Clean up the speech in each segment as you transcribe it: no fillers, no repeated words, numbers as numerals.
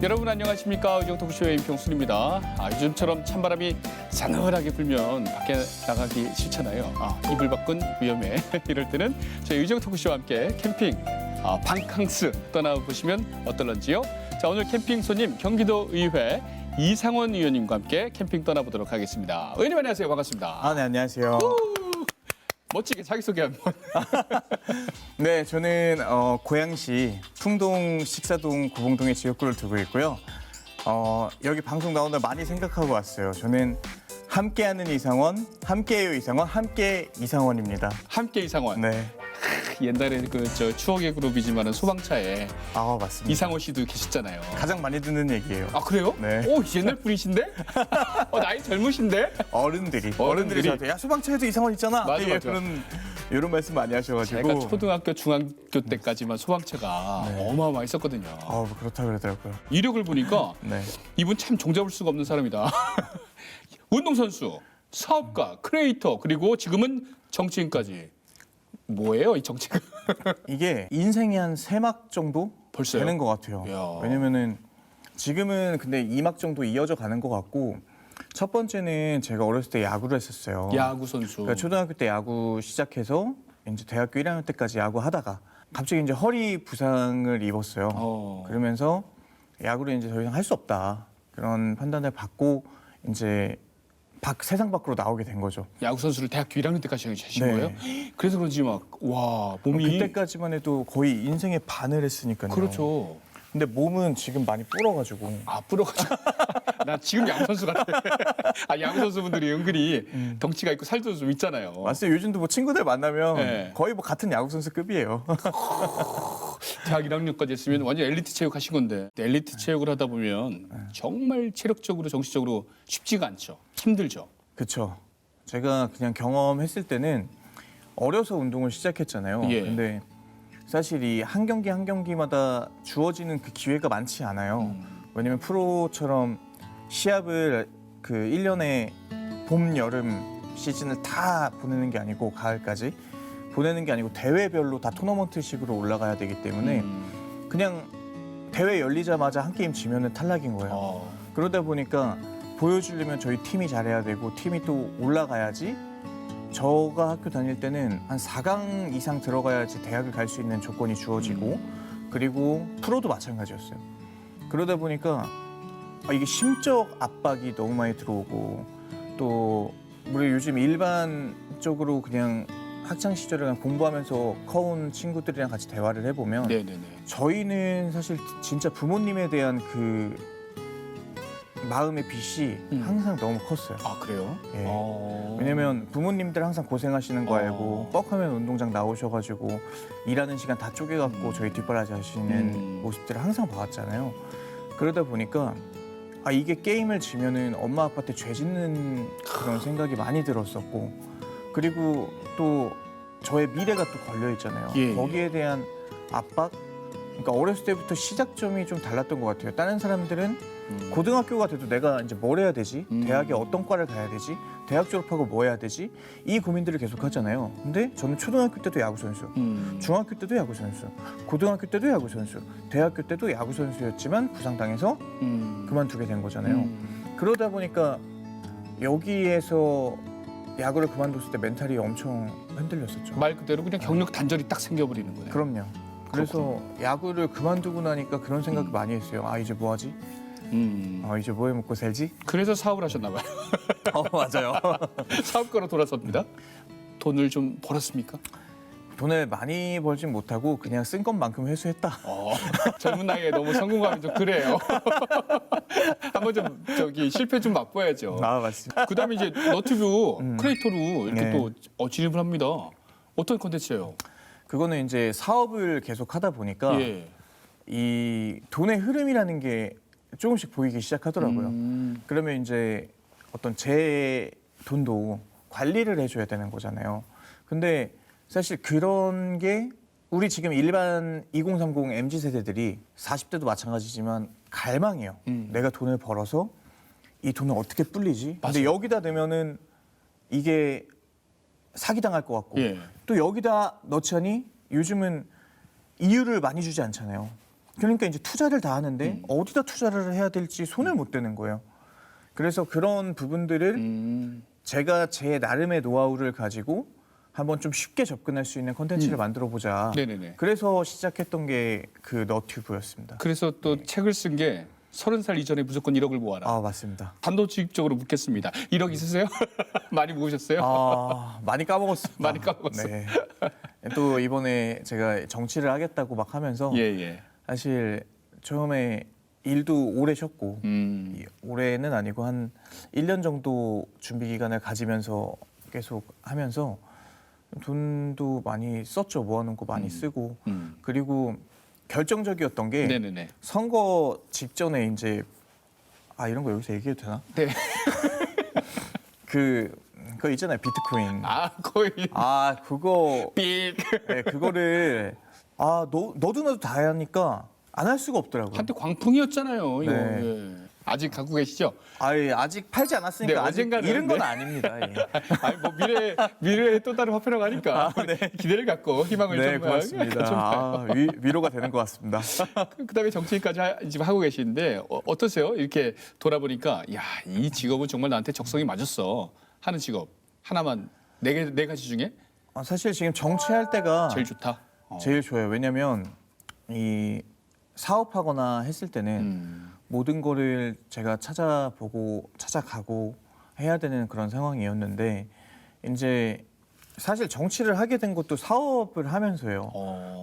여러분 안녕하십니까? 의정 토크쇼의 임평순입니다. 요즘처럼 찬바람이 싸늘하게 불면 밖에 나가기 싫잖아요. 이불 밖은 위험해. 이럴 때는 저희 의정 토크쇼와 함께 캠핑 바캉스 떠나보시면 어떨런지요? 자, 오늘 캠핑 손님 경기도 의회 이상원 의원님과 함께 캠핑 떠나보도록 하겠습니다. 의원님 안녕하세요. 반갑습니다. 네, 안녕하세요. 멋지게 자기소개 한번. 네, 저는 고양시 풍동 식사동 구봉동에 지역구를 두고 있고요. 여기 방송 나오는 많이 생각하고 왔어요. 저는 함께하는 이상원, 함께해요 이상원, 함께 이상원입니다. 함께 이상원. 네. 옛날에 저 추억의 그룹이지만은 소방차에 맞습니다. 이상원 씨도 계셨잖아요. 가장 많이 듣는 얘기예요. 그래요? 네. 오, 옛날 분이신데? 나이 젊으신데? 어른들이 저한테 야 소방차에도 이상원 있잖아. 맞아, 맞아. 이런 말씀 많이 하셔가지고. 제가 초등학교, 중학교 때까지만 소방차가 어마어마했었거든요. 그렇다 그러더라고요. 이력을 보니까 네. 이분 참 종잡을 수가 없는 사람이다. 운동선수, 사업가, 크리에이터, 그리고 지금은 정치인까지. 뭐예요, 이 정치가? 이게 인생이 한 3막 정도 벌써요? 되는 것 같아요. 이야. 왜냐면은 지금은 근데 2막 정도 이어져 가는 것 같고 첫 번째는 제가 어렸을 때 야구를 했었어요. 야구 선수. 그러니까 초등학교 때 야구 시작해서 이제 대학교 1학년 때까지 야구 하다가 갑자기 이제 허리 부상을 입었어요. 그러면서 야구를 이제 더 이상 할 수 없다 그런 판단을 받고 이제 세상 밖으로 나오게 된 거죠. 야구 선수를 대학교 1학년 때까지 하신 네. 거예요? 그래서 그런지 몸이 그때까지만 해도 거의 인생의 반을 했으니까요. 그렇죠. 근데 몸은 지금 많이 불어가지고. 불어가지고. 나 지금 야구 선수 같아. 야구 선수분들이 은근히 덩치가 있고 살도 좀 있잖아요. 맞아요. 요즘도 뭐 친구들 만나면 네. 거의 뭐 같은 야구 선수급이에요. 대학 1학년까지 했으면 완전 엘리트 체육 하신 건데 엘리트 체육을 하다 보면 정말 체력적으로 정신적으로 쉽지가 않죠. 힘들죠. 그렇죠. 제가 그냥 경험했을 때는 어려서 운동을 시작했잖아요. 예. 근데 사실 이 한 경기 한 경기마다 주어지는 그 기회가 많지 않아요. 왜냐면 프로처럼 시합을 그 1년에 봄, 여름 시즌을 다 보내는 게 아니고 가을까지 보내는 게 아니고 대회별로 다 토너먼트식으로 올라가야 되기 때문에 그냥 대회 열리자마자 한 게임 지면은 탈락인 거예요. 그러다 보니까 보여주려면 저희 팀이 잘해야 되고 팀이 또 올라가야지 저가 학교 다닐 때는 한 4강 이상 들어가야지 대학을 갈 수 있는 조건이 주어지고 그리고 프로도 마찬가지였어요. 그러다 보니까 이게 심적 압박이 너무 많이 들어오고 또 우리 요즘 일반적으로 그냥 학창 시절에 그냥 공부하면서 커온 친구들이랑 같이 대화를 해보면 네네네. 저희는 사실 진짜 부모님에 대한 그 마음의 빚이 항상 너무 컸어요. 그래요? 예. 왜냐면 부모님들 항상 고생하시는 거 알고 뻑하면 운동장 나오셔가지고 일하는 시간 다 쪼개갖고 저희 뒷바라지 하시는 모습들을 항상 봐왔잖아요. 그러다 보니까 이게 게임을 지면은 엄마 아빠한테 죄 짓는 그런 생각이 많이 들었었고 그리고 또 저의 미래가 또 걸려 있잖아요. 예. 거기에 대한 압박. 그러니까 어렸을 때부터 시작점이 좀 달랐던 것 같아요. 다른 사람들은 고등학교가 돼도 내가 이제 뭘 해야 되지? 대학에 어떤 과를 가야 되지? 대학 졸업하고 뭐 해야 되지? 이 고민들을 계속 하잖아요. 근데 저는 초등학교 때도 야구 선수, 중학교 때도 야구 선수, 고등학교 때도 야구 선수, 대학교 때도 야구 선수였지만 부상당해서 그만두게 된 거잖아요. 그러다 보니까 여기에서 야구를 그만뒀을 때 멘탈이 엄청 흔들렸었죠. 말 그대로 그냥 경력 단절이 딱 생겨버리는 거예요. 그럼요. 그래서 야구를 그만두고 나니까 그런 생각을 많이 했어요. 이제 뭐 하지? 이제 뭐 해 먹고 살지? 그래서 사업을 하셨나 봐요. 맞아요. 사업가로 돌아섭니다. 돈을 좀 벌었습니까? 돈을 많이 벌진 못하고 그냥 쓴 것만큼 회수했다. 젊은 나이에 너무 성공하면 좀 그래요. 한번 좀 실패 좀 맛봐야죠. 맞습니다. 그다음에 이제 너튜브 크리에이터로 이렇게 네. 또 진입을 합니다. 어떤 콘텐츠예요? 그거는 이제 사업을 계속 하다 보니까 예. 이 돈의 흐름이라는 게 조금씩 보이기 시작하더라고요. 그러면 이제 어떤 제 돈도 관리를 해줘야 되는 거잖아요. 근데 사실 그런 게 우리 지금 일반 2030 MZ 세대들이 40대도 마찬가지지만 갈망이에요. 내가 돈을 벌어서 이 돈을 어떻게 불리지? 근데 맞아요. 여기다 넣으면은 이게 사기당할 것 같고 예. 또 여기다 넣자니 요즘은 이유를 많이 주지 않잖아요. 그러니까 이제 투자를 다 하는데 어디다 투자를 해야 될지 손을 못 대는 거예요. 그래서 그런 부분들을 제가 제 나름의 노하우를 가지고 한번 좀 쉽게 접근할 수 있는 콘텐츠를 만들어 보자. 네네네. 그래서 시작했던 게 그 너튜브였습니다. 그래서 또 책을 쓴 게 30살 이전에 무조건 1억을 모아라. 아, 맞습니다. 단도직입적으로 묻겠습니다. 1억 있으세요? 많이 모으셨어요? 아, 많이 까먹었습니다. 많이 까먹었어요. 네. 또 이번에 제가 정치를 하겠다고 막 하면서 예, 예. 사실 처음에 일도 오래 쉬었고 올해는 아니고 한 1년 정도 준비 기간을 가지면서 계속 하면서 돈도 많이 썼죠. 모아놓은 거 많이 쓰고 그리고 결정적이었던 게 네네네. 선거 직전에 이제 이런 거 여기서 얘기해도 되나? 네. 그거 있잖아요. 비트코인. 거의 그거 삑. 네, 그거를 너도 나도 다 하니까 안 할 수가 없더라고요. 한때 광풍이었잖아요. 이거. 네. 예. 아직 갖고 계시죠? 아직 팔지 않았으니까 네, 아직 언젠가는, 잃은 건 네. 아닙니다. 예. 아니 뭐 미래에 또 다른 화폐라고 하니까 기대를 갖고 희망을 네, 좀 고맙습니다. 위로가 되는 것 같습니다. 그다음에 정치인까지 지금 하고 계시는데 어떠세요? 이렇게 돌아보니까 야, 이 직업은 정말 나한테 적성이 맞았어 하는 직업 하나만 네 가지 중에 사실 지금 정치할 때가 제일 좋다. 제일 좋아요. 왜냐하면 이 사업하거나 했을 때는 모든 거를 제가 찾아가고 해야 되는 그런 상황이었는데 이제 사실 정치를 하게 된 것도 사업을 하면서요.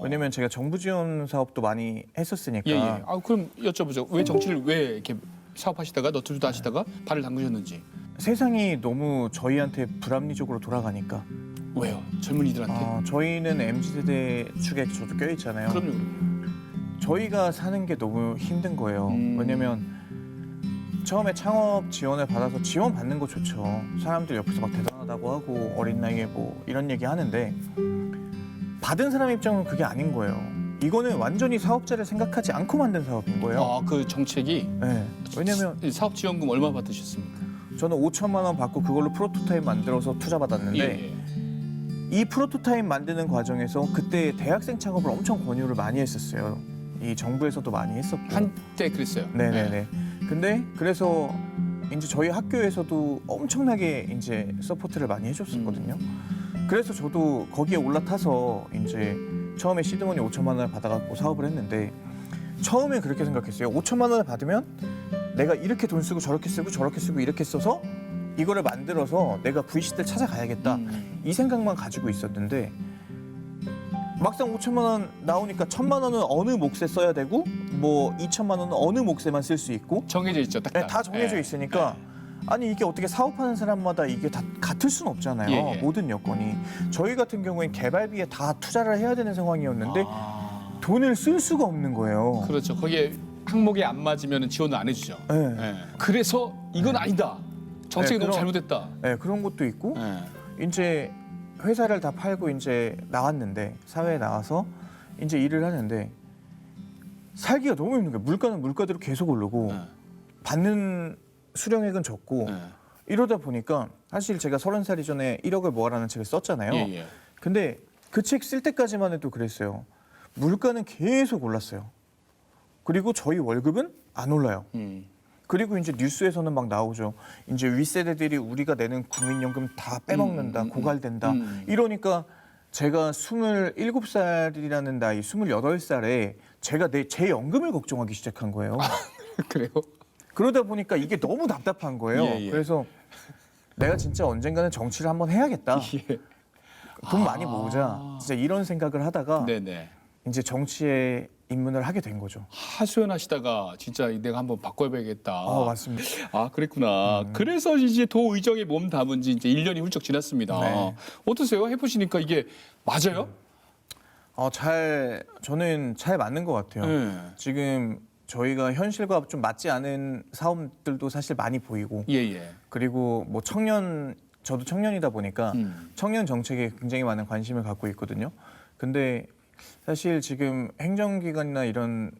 왜냐면 제가 정부 지원 사업도 많이 했었으니까. 예, 예. 그럼 여쭤보죠. 왜 정치를 왜 이렇게 사업하시다가 너튜브도 하시다가 발을 담그셨는지. 세상이 너무 저희한테 불합리적으로 돌아가니까. 왜요? 젊은이들한테? 저희는 MZ세대 축에 저도 껴있잖아요. 그럼요. 저희가 사는 게 너무 힘든 거예요. 왜냐면 처음에 창업 지원을 받아서 지원 받는 거 좋죠. 사람들 옆에서 막 대단하다고 하고 어린 나이에 뭐 이런 얘기 하는데 받은 사람 입장은 그게 아닌 거예요. 이거는 완전히 사업자를 생각하지 않고 만든 사업인 거예요. 그 정책이 네. 왜냐면 사업 지원금 얼마 받으셨습니까? 저는 5천만 원 받고 그걸로 프로토타입 만들어서 투자 받았는데 예. 이 프로토타입 만드는 과정에서 그때 대학생 창업을 엄청 권유를 많이 했었어요. 이 정부에서도 많이 했었고. 한때 그랬어요. 네네네. 근데 그래서 이제 저희 학교에서도 엄청나게 이제 서포트를 많이 해줬었거든요. 그래서 저도 거기에 올라타서 이제 처음에 시드머니 5천만 원을 받아갖고 사업을 했는데 처음엔 그렇게 생각했어요. 5천만 원을 받으면 내가 이렇게 돈 쓰고 저렇게 쓰고 저렇게 쓰고 이렇게 써서 이거를 만들어서 내가 VC들 찾아가야겠다. 이 생각만 가지고 있었는데 막상 5천만 원 나오니까 1,000만 원은 어느 몫에 써야 되고 뭐 2천만 원은 어느 몫에만 쓸 수 있고 정해져 있죠. 딱. 네, 다 정해져 있으니까 아니 이게 어떻게 사업하는 사람마다 이게 다 같을 수는 없잖아요. 예, 예. 모든 여건이. 저희 같은 경우엔 개발비에 다 투자를 해야 되는 상황이었는데 돈을 쓸 수가 없는 거예요. 그렇죠. 거기에 항목이 안 맞으면 지원을 안 해주죠. 네. 예. 그래서 이건 아니다. 정책이 네, 너무 그럼- 잘못됐다. 네, 그런 것도 있고 예. 이제 회사를 다 팔고 이제 나왔는데 사회에 나와서 이제 일을 하는데 살기가 너무 힘든 거예요. 물가는 물가대로 계속 오르고 예. 받는 수령액은 적고 예. 이러다 보니까 사실 제가 30살 이전에 1억을 모아라는 책을 썼잖아요. 예, 예. 근데 그 책 쓸 때까지만 해도 그랬어요. 물가는 계속 올랐어요. 그리고 저희 월급은 안 올라요. 그리고 이제 뉴스에서는 막 나오죠. 이제 윗세대들이 우리가 내는 국민연금 다 빼먹는다, 고갈된다. 이러니까 제가 27살이라는 나이, 28살에 제가 제 연금을 걱정하기 시작한 거예요. 그래요? 그러다 보니까 이게 너무 답답한 거예요. 예, 예. 그래서 내가 진짜 언젠가는 정치를 한번 해야겠다. 예. 돈 많이 모으자. 진짜 이런 생각을 하다가 네네. 이제 정치에 입문을 하게 된 거죠. 하소연하시다가 진짜 내가 한번 바꿔봐야겠다. 맞습니다. 그랬구나. 그래서 이제 도의정에 몸 담은 지 이제 1년이 훌쩍 지났습니다. 네. 어떠세요? 해보시니까 이게 맞아요? 저는 잘 맞는 것 같아요. 네. 지금 저희가 현실과 좀 맞지 않은 사업들도 사실 많이 보이고 예. 그리고 뭐 저도 청년이다 보니까 청년 정책에 굉장히 많은 관심을 갖고 있거든요. 근데 사실 지금 행정기관이나 이런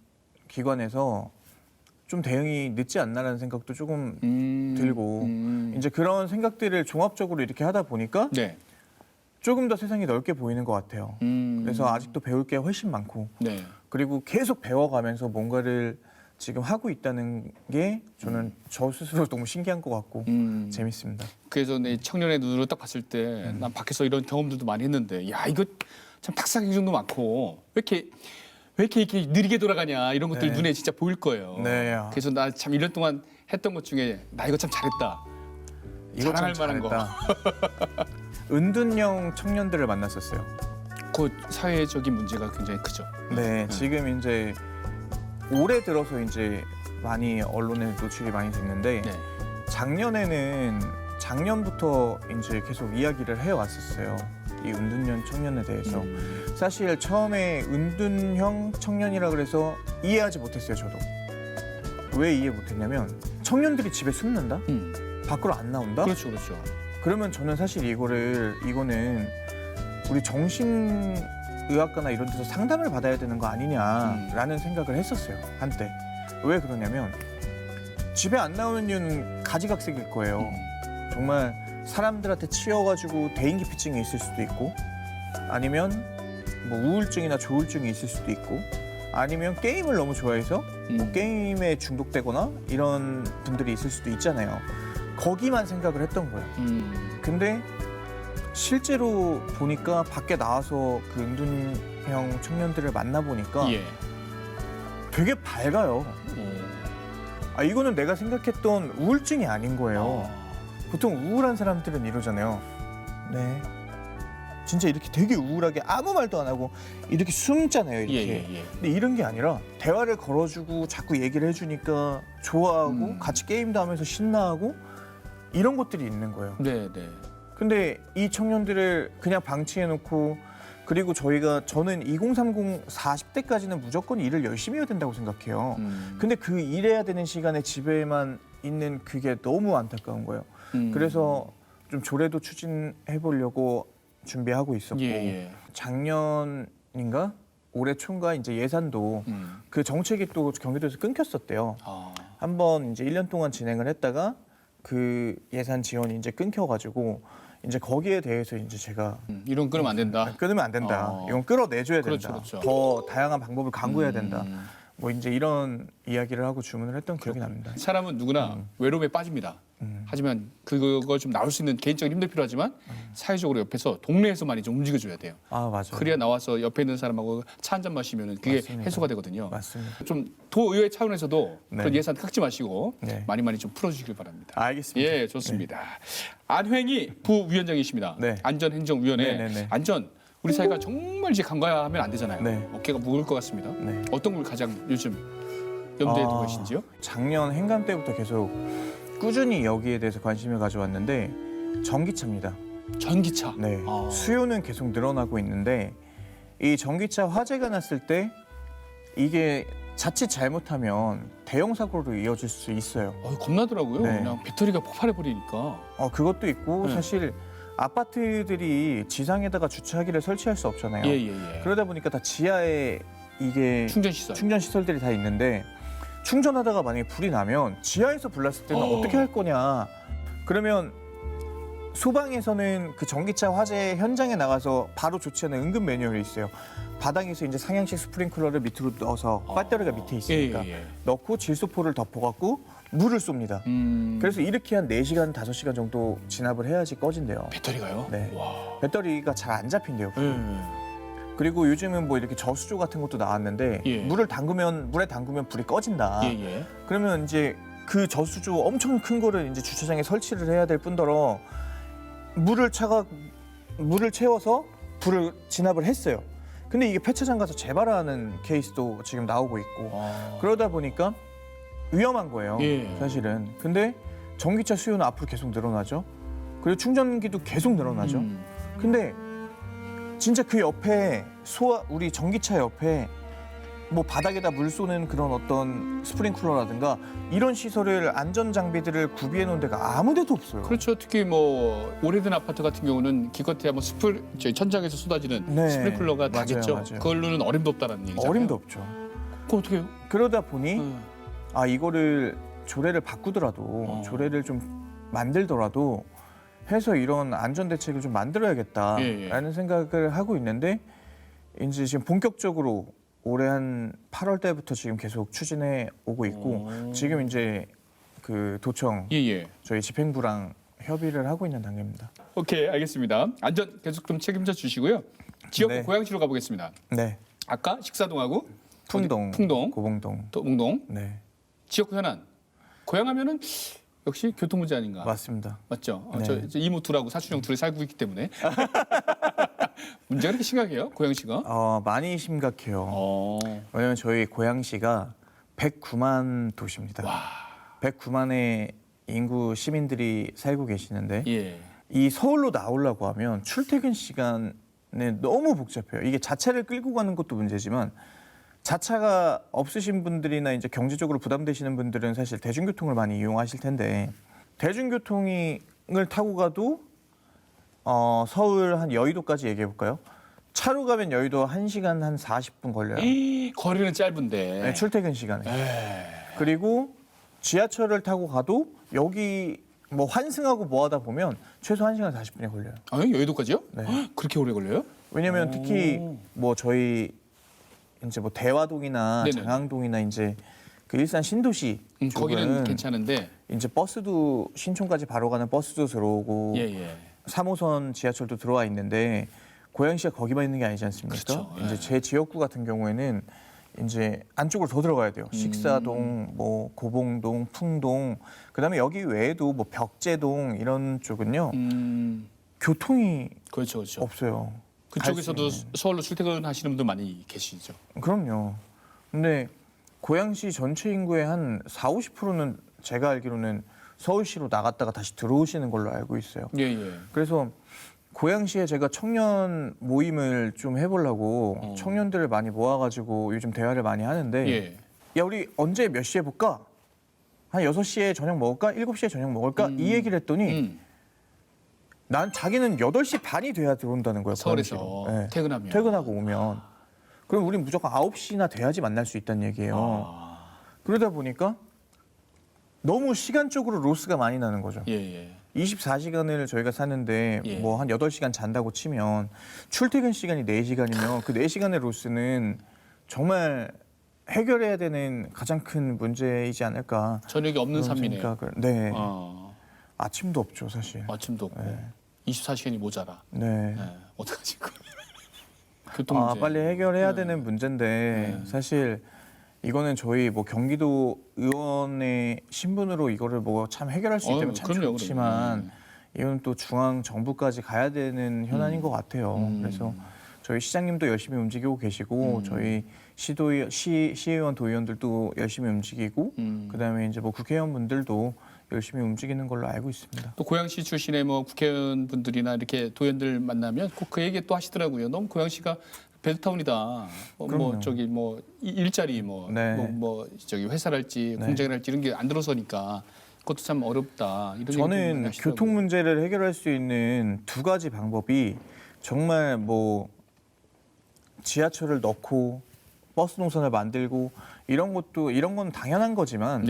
기관에서 좀 대응이 늦지 않나라는 생각도 조금 들고 음. 이제 그런 생각들을 종합적으로 이렇게 하다 보니까 네. 조금 더 세상이 넓게 보이는 것 같아요. 그래서 아직도 배울 게 훨씬 많고 네. 그리고 계속 배워가면서 뭔가를 지금 하고 있다는 게 저는 저 스스로 너무 신기한 것 같고 재밌습니다. 그래서 내 청년의 눈으로 딱 봤을 때 난 밖에서 이런 경험들도 많이 했는데 야 이거 참 탁상 경쟁도 많고 왜 이렇게 느리게 돌아가냐 이런 것들 네. 눈에 진짜 보일 거예요. 네. 그래서 나 참 1년 동안 했던 것 중에 나 이거 참 잘했다. 이거 참 자랑할 만한 잘했다. 은둔형 청년들을 만났었어요. 그 사회적인 문제가 굉장히 크죠. 네, 지금 이제 올해 들어서 이제 많이 언론에 노출이 많이 됐는데 네. 작년부터 이제 계속 이야기를 해왔었어요. 이 은둔형 청년에 대해서. 사실 처음에 은둔형 청년이라 그래서 이해하지 못했어요, 저도. 왜 이해 못했냐면 청년들이 집에 숨는다? 밖으로 안 나온다? 그렇죠, 그렇죠. 그러면 저는 사실 이거는 우리 정신의학과나 이런 데서 상담을 받아야 되는 거 아니냐라는 생각을 했었어요, 한때. 왜 그러냐면 집에 안 나오는 이유는 가지각색일 거예요. 정말 사람들한테 치여가지고 대인기피증이 있을 수도 있고 아니면 뭐 우울증이나 조울증이 있을 수도 있고 아니면 게임을 너무 좋아해서 뭐 게임에 중독되거나 이런 분들이 있을 수도 있잖아요. 거기만 생각을 했던 거예요. 근데 실제로 보니까 밖에 나와서 그 은둔형 청년들을 만나보니까 예. 되게 밝아요. 이거는 내가 생각했던 우울증이 아닌 거예요. 보통 우울한 사람들은 이러잖아요. 네. 진짜 이렇게 되게 우울하게 아무 말도 안 하고 이렇게 숨잖아요. 이렇게. 예. 근데 이런 게 아니라 대화를 걸어주고 자꾸 얘기를 해주니까 좋아하고 같이 게임도 하면서 신나하고 이런 것들이 있는 거예요. 네. 근데 이 청년들을 그냥 방치해놓고 그리고 저는 2030 40대까지는 무조건 일을 열심히 해야 된다고 생각해요. 근데 그 일해야 되는 시간에 집에만 있는 그게 너무 안타까운 거예요. 그래서 좀 조례도 추진해 보려고 준비하고 있었고 예. 작년인가 올해 초인가 이제 예산도 그 정책이 또 경기도에서 끊겼었대요. 한번 이제 1년 동안 진행을 했다가 그 예산 지원이 이제 끊겨가지고 이제 거기에 대해서 이제 제가 이런 끊으면 안 된다. 끊으면 안 된다. 이건 끌어내줘야 된다. 그렇죠. 더 다양한 방법을 강구해야 된다. 뭐 이제 이런 이야기를 하고 주문을 했던 기억이 납니다. 사람은 누구나 외로움에 빠집니다. 하지만 그걸 좀 나올 수 있는 개인적인 힘도 필요하지만 사회적으로 옆에서 동네에서 많이 좀 움직여줘야 돼요. 맞아요. 그래야 나와서 옆에 있는 사람하고 차 한 잔 마시면 그게 맞습니다. 해소가 되거든요. 맞습니다. 좀 도의회 차원에서도 네. 그런 예산 깎지 마시고 네. 많이 좀 풀어주시길 바랍니다. 알겠습니다. 예, 좋습니다. 안횡희 부위원장이십니다. 네. 안전행정위원회. 네네네. 안전 우리 사회가 정말 이제 간과하면 안 되잖아요. 네. 어깨가 무거울 것 같습니다. 네. 어떤 걸 가장 요즘 염두에 두고 계신지요? 작년 행감 때부터 계속 꾸준히 여기에 대해서 관심을 가져왔는데 전기차입니다. 전기차. 네. 수요는 계속 늘어나고 있는데 이 전기차 화재가 났을 때 이게 자칫 잘못하면 대형 사고로 이어질 수 있어요. 겁나더라고요. 네. 그냥 배터리가 폭발해 버리니까. 그것도 있고 네. 사실 아파트들이 지상에다가 주차기를 설치할 수 없잖아요. 예. 그러다 보니까 다 지하에 이게 충전 시설. 충전 시설들이 다 있는데 충전하다가 만약에 불이 나면 지하에서 불 났을 때는 어떻게 할 거냐. 그러면 소방에서는 그 전기차 화재 현장에 나가서 바로 조치하는 응급 매뉴얼이 있어요. 바닥에서 이제 상향식 스프링클러를 밑으로 넣어서 배터리가 밑에 있으니까 예. 넣고 질소포를 덮어갖고 물을 쏩니다. 그래서 이렇게 한 4시간, 5시간 정도 진압을 해야지 꺼진대요. 배터리가요? 네. 와. 배터리가 잘 안 잡힌대요. 예. 그리고 요즘은 뭐 이렇게 저수조 같은 것도 나왔는데 예. 물에 담그면 불이 꺼진다. 예. 그러면 이제 그 저수조 엄청 큰 거를 이제 주차장에 설치를 해야 될 뿐더러 물을 채워서 불을 진압을 했어요. 근데 이게 폐차장 가서 재발하는 케이스도 지금 나오고 있고 그러다 보니까 위험한 거예요. 예. 사실은. 근데 전기차 수요는 앞으로 계속 늘어나죠. 그리고 충전기도 계속 늘어나죠. 근데 진짜 그 옆에 우리 전기차 옆에 뭐 바닥에다 물 쏘는 그런 어떤 스프링클러라든가 이런 시설을 안전 장비들을 구비해 놓은 데가 아무 데도 없어요. 그렇죠. 특히 뭐 오래된 아파트 같은 경우는 기껏해야 뭐 천장에서 쏟아지는 네. 스프링클러가 맞아요, 다겠죠. 맞아요. 그걸로는 어림도 없다라는 얘기잖아요. 어림도 없죠. 그거 어떻게 해요? 그러다 보니 이거를 조례를 바꾸더라도 조례를 좀 만들더라도 해서 이런 안전 대책을 좀 만들어야겠다라는 생각을 하고 있는데 이제 지금 본격적으로 올해 한 8월 때부터 지금 계속 추진해 오고 있고 지금 이제 그 도청 저희 집행부랑 협의를 하고 있는 단계입니다. 오케이, 알겠습니다. 안전 계속 좀 책임져 주시고요. 지역 네. 고양시로 가보겠습니다. 네. 아까 식사동하고 풍동, 풍동, 고봉동. 도봉동, 네. 지역 현안. 고양하면은 역시 교통 문제 아닌가? 맞습니다. 맞죠? 네. 저 이모 둘하고 사촌 형 둘이 살고 있기 때문에 문제가 그렇게 심각해요, 고양시가? 많이 심각해요. 왜냐면 저희 고양시가 109만 도시입니다. 109만의 인구 시민들이 살고 계시는데 예. 이 서울로 나오려고 하면 출퇴근 시간에 너무 복잡해요. 이게 자차를 끌고 가는 것도 문제지만 자차가 없으신 분들이나 이제 경제적으로 부담되시는 분들은 사실 대중교통을 많이 이용하실 텐데 대중교통을 타고 가도 서울 한 여의도까지 얘기해 볼까요? 차로 가면 여의도 1시간 한 40분 걸려요. 거리는 짧은데. 네, 출퇴근 시간에. 그리고 지하철을 타고 가도 여기 뭐 환승하고 뭐 하다 보면 최소 1시간 40분이 걸려요. 여의도까지요? 네. 그렇게 오래 걸려요? 왜냐면 특히 뭐 저희 이제 뭐 대화동이나 네네. 장항동이나 이제 그 일산 신도시 거기는 쪽은 괜찮은데. 이제 버스도 신촌까지 바로 가는 버스도 들어오고 예. 3호선 지하철도 들어와 있는데 고양시가 거기만 있는 게 아니지 않습니까? 그렇죠. 예. 이제 제 지역구 같은 경우에는 이제 안쪽으로 더 들어가야 돼요. 식사동, 뭐 고봉동, 풍동, 그다음에 여기 외에도 뭐 벽제동 이런 쪽은요 교통이 그렇죠. 없어요. 그쪽에서도 갈수 있는. 서울로 출퇴근하시는 분들 많이 계시죠. 그럼요. 근데 고양시 전체 인구의 한 40~50%는 제가 알기로는 서울시로 나갔다가 다시 들어오시는 걸로 알고 있어요. 예. 그래서 고양시에 제가 청년 모임을 좀 해보려고 청년들을 많이 모아가지고 요즘 대화를 많이 하는데 예. 야 우리 언제 몇 시에 볼까? 한 6시에 저녁 먹을까? 7시에 저녁 먹을까? 이 얘기를 했더니 난 자기는 8시 반이 돼야 들어온다는 거예요. 서울에서 고양시로. 네. 퇴근하면. 퇴근하고 오면 그럼 우린 무조건 9시나 돼야지 만날 수 있다는 얘기예요. 그러다 보니까 너무 시간적으로 로스가 많이 나는 거죠. 예. 24시간을 저희가 사는데 예. 뭐 한 8시간 잔다고 치면 출퇴근 시간이 4시간이면 그 4시간의 로스는 정말 해결해야 되는 가장 큰 문제이지 않을까. 저녁이 없는 그런 삶이네요. 생각을. 네. 아침도 없죠 사실. 아침도 없고 네. 24시간이 모자라. 네. 어떡하지? 교통 문제. 빨리 해결해야 되는 문제인데 사실 이거는 저희 뭐 경기도 의원의 신분으로 이거를 뭐 참 해결할 수 있다면 참 그럼요. 좋지만 이건 또 중앙 정부까지 가야 되는 현안인 것 같아요. 그래서 저희 시장님도 열심히 움직이고 계시고 저희 시의원 도의원들도 열심히 움직이고 그다음에 이제 뭐 국회의원분들도 열심히 움직이는 걸로 알고 있습니다. 또 고양시 출신의 뭐 국회의원분들이나 이렇게 도의원들 만나면 꼭 그 얘기 또 하시더라고요. 너무 고양시가 베드타운이다. 뭐 저기 뭐 일자리 뭐 저기 회사랄지 공장이랄지 이런 게 안 들어서니까 그것도 참 어렵다. 이런 저는 교통 문제를 해결할 수 있는 두 가지 방법이 정말 뭐 지하철을 넣고 버스 노선을 만들고 이런 건 당연한 거지만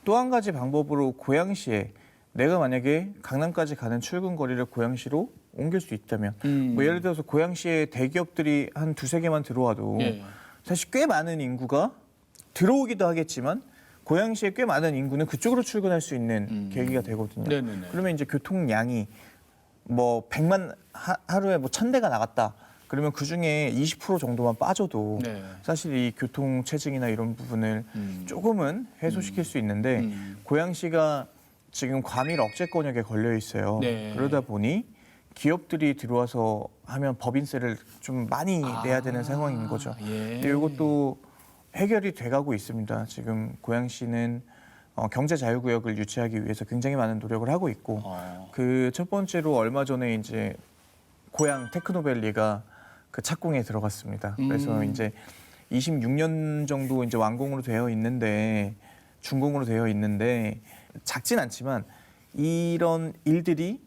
또 한 가지 방법으로 고양시에 내가 만약에 강남까지 가는 출근 거리를 고양시로 옮길 수 있다면 뭐 예를 들어서 고양시에 대기업들이 한 2~3개만 들어와도 사실 꽤 많은 인구가 들어오기도 하겠지만 고양시에 꽤 많은 인구는 그쪽으로 출근할 수 있는 계기가 되거든요. 그러면 이제 교통량이 뭐 100만 하루에 뭐 1000대가 나갔다. 그러면 그중에 20% 정도만 빠져도 사실 이 교통 체증이나 이런 부분을 조금은 해소시킬 수 있는데 고양시가 지금 과밀 억제 권역에 걸려 있어요. 그러다 보니 기업들이 들어와서 하면 법인세를 좀 많이 내야 되는 상황인 거죠. 근데 이것도 해결이 돼가고 있습니다. 지금 고양시는 경제 자유구역을 유치하기 위해서 굉장히 많은 노력을 하고 있고 그 첫 번째로 얼마 전에 이제 고양 테크노밸리가 그 착공에 들어갔습니다. 그래서 이제 26년 정도 이제 완공으로 되어 있는데 준공으로 되어 있는데 작진 않지만 이런 일들이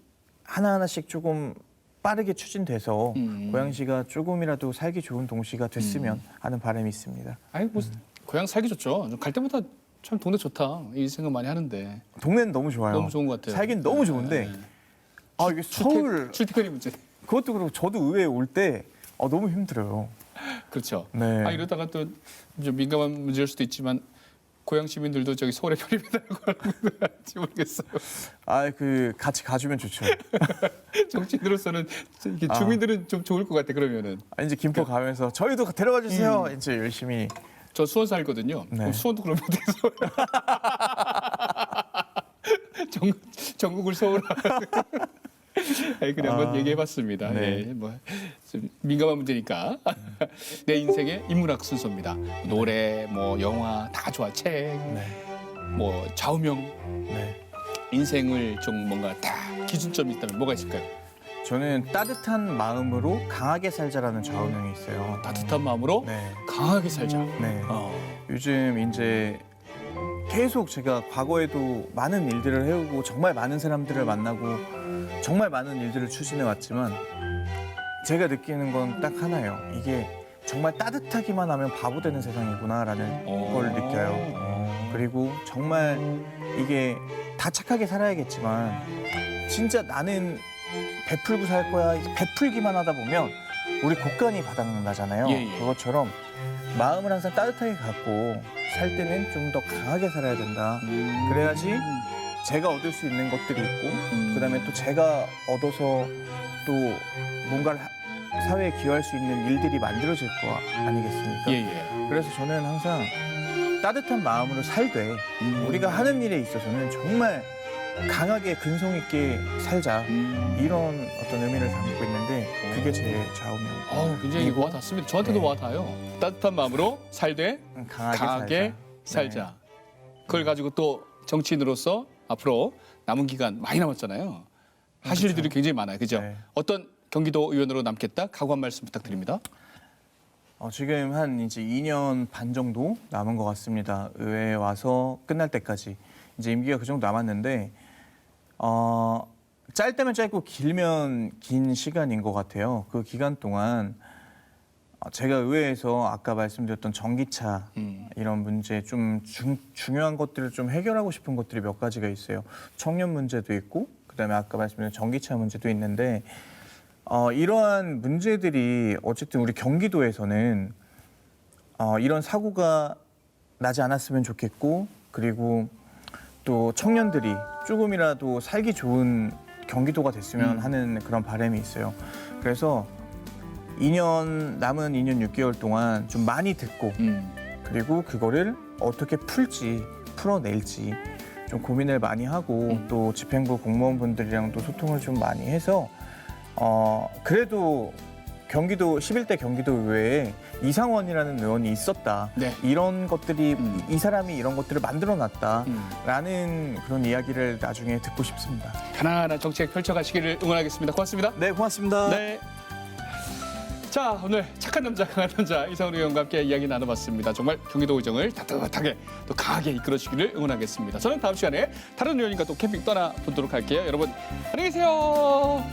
하나하나씩 조금 빠르게 추진돼서 고양시가 조금이라도 살기 좋은 동시가 됐으면 하는 바람이 있습니다. 아니 뭐 고향 살기 좋죠. 갈 때마다 참 동네 좋다. 이 생각 많이 하는데 동네는 너무 좋아요. 너무 좋은 것 같아요. 살긴 너무 좋은데 네. 아 이게 서울 출퇴근이 문제. 그것도 그렇고 저도 의외에 올 때 너무 힘들어요. 그렇죠. 네. 아 이러다가 또 좀 민감한 문제일 수도 있지만 고향 시민들도 저기 서울에 편입이라고 할지 모르겠어요. 그 같이 가주면 좋죠. 정치인으로서는 이렇게 주민들은 좀 좋을 것 같아 그러면은. 이제 김포 가면서 저희도 데려가 주세요. 이제 열심히. 저 수원 살거든요. 네. 그럼 수원도 그러면 어떻게 서울 전국을 서울하고 그냥 한번 얘기해봤습니다. 네. 예, 좀 민감한 문제니까 내 인생의 인문학 순서입니다. 노래, 뭐 영화 다 좋아, 책, 네. 뭐 좌우명, 네. 인생을 좀 뭔가 다 기준점이 있다면 뭐가 있을까요? 저는 따뜻한 마음으로 강하게 살자라는 좌우명이 있어요. 따뜻한 마음으로 네. 강하게 살자. 네. 어. 요즘 이제 계속 제가 과거에도 많은 일들을 해오고 정말 많은 사람들을 만나고 정말 많은 일들을 추진해 왔지만 제가 느끼는 건 딱 하나예요. 이게 정말 따뜻하기만 하면 바보 되는 세상이구나라는 걸 느껴요. 그리고 정말 이게 다 착하게 살아야겠지만 진짜 나는 베풀고 살 거야. 베풀기만 하다 보면 우리 곡간이 바닥나잖아요. 예, 예. 그것처럼 마음을 항상 따뜻하게 갖고 살 때는 좀 더 강하게 살아야 된다. 그래야지 제가 얻을 수 있는 것들이 있고 그다음에 또 제가 얻어서 또 뭔가를 사회에 기여할 수 있는 일들이 만들어질 거 아니겠습니까? 예, 예. 그래서 저는 항상 따뜻한 마음으로 살되 우리가 하는 일에 있어서는 정말 강하게 근성 있게 살자 이런 어떤 의미를 담고 있는데 그게 제 좌우명. 굉장히 그리고- 와닿습니다. 저한테도 네. 와닿아요. 따뜻한 마음으로 살되 강하게 살자. 그걸 가지고 또 정치인으로서 앞으로 남은 기간 많이 남았잖아요. 하실 일들이 굉장히 많아요. 그죠? 네. 어떤 경기도 의원으로 남겠다? 각오 한 말씀 부탁드립니다. 지금 한 이제 2년 반 정도 남은 것 같습니다. 의회에 와서 끝날 때까지 이제 임기가 그 정도 남았는데 짧다면 짧고 길면 긴 시간인 것 같아요. 그 기간 동안 제가 의회에서 아까 말씀드렸던 전기차 이런 문제 좀 중요한 것들을 좀 해결하고 싶은 것들이 몇 가지가 있어요. 청년 문제도 있고 그다음에 아까 말씀드린 전기차 문제도 있는데 이러한 문제들이 어쨌든 우리 경기도에서는 이런 사고가 나지 않았으면 좋겠고 그리고 또 청년들이 조금이라도 살기 좋은 경기도가 됐으면 하는 그런 바람이 있어요. 그래서 남은 2년 6개월 동안 좀 많이 듣고 그리고 그거를 어떻게 풀어낼지 좀 고민을 많이 하고 또 집행부 공무원분들이랑도 소통을 좀 많이 해서 그래도 경기도 11대 경기도의회에 이상원이라는 의원이 있었다. 네. 이런 것들이 이 사람이 이런 것들을 만들어놨다라는 그런 이야기를 나중에 듣고 싶습니다. 편안한 정책 펼쳐가시기를 응원하겠습니다. 고맙습니다. 네, 고맙습니다. 네. 자, 오늘 착한 남자, 강한 남자 이상훈 의원과 함께 이야기 나눠봤습니다. 정말 경기도 의정을 따뜻하게 또 강하게 이끌어주기를 응원하겠습니다. 저는 다음 시간에 다른 의원님과 또 캠핑 떠나보도록 할게요. 여러분, 안녕히 계세요.